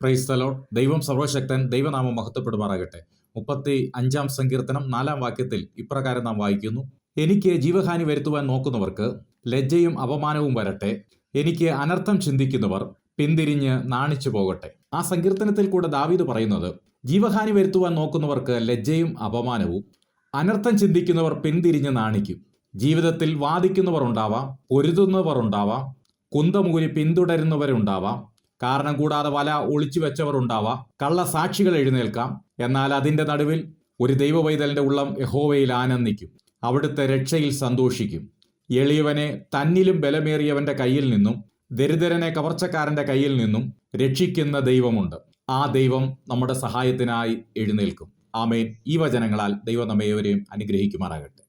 Praise the Lord. ദൈവം സർവശക്തൻ, ദൈവനാമം മഹത്വപ്പെടുമാറാകട്ടെ. 35 സങ്കീർത്തനം 4 വാക്യത്തിൽ ഇപ്രകാരം നാം വായിക്കുന്നു: എനിക്ക് ജീവഹാനി വരുത്തുവാൻ നോക്കുന്നവർക്ക് ലജ്ജയും അപമാനവും വരട്ടെ. എനിക്ക് അനർത്ഥം ചിന്തിക്കുന്നവർ പിന്തിരിഞ്ഞ് നാണിച്ചു പോകട്ടെ. ആ സങ്കീർത്തനത്തിൽ കൂടെ ദാവീദ് പറയുന്നത്, ജീവഹാനി വരുത്തുവാൻ നോക്കുന്നവർക്ക് ലജ്ജയും അപമാനവും, അനർത്ഥം ചിന്തിക്കുന്നവർ പിന്തിരിഞ്ഞ് നാണിക്കും. ജീവിതത്തിൽ വാദിക്കുന്നവർ ഉണ്ടാവാം, പൊരുതുന്നവർ ഉണ്ടാവാം, കുന്തമൂരി പിന്തുടരുന്നവരുണ്ടാവാം, കാരണം കൂടാതെ വല ഒളിച്ചു വെച്ചവർ ഉണ്ടാവാം, കള്ളസാക്ഷികൾ എഴുന്നേൽക്കാം. എന്നാൽ അതിൻ്റെ നടുവിൽ ഒരു ദൈവപൈതലിൻ്റെ ഉള്ളം യഹോവയിൽ ആനന്ദിക്കും, അവിടുത്തെ രക്ഷയിൽ സന്തോഷിക്കും. എളിയവനെ തന്നിലും ബലമേറിയവന്റെ കയ്യിൽ നിന്നും, ദരിദ്രനെ കവർച്ചക്കാരന്റെ കയ്യിൽ നിന്നും രക്ഷിക്കുന്ന ദൈവമുണ്ട്. ആ ദൈവം നമ്മുടെ സഹായത്തിനായി എഴുന്നേൽക്കും. ആമേൻ. ഈ വചനങ്ങളാൽ ദൈവം നമ്മെ ഏവരെയും അനുഗ്രഹിക്കുമാറാകട്ടെ.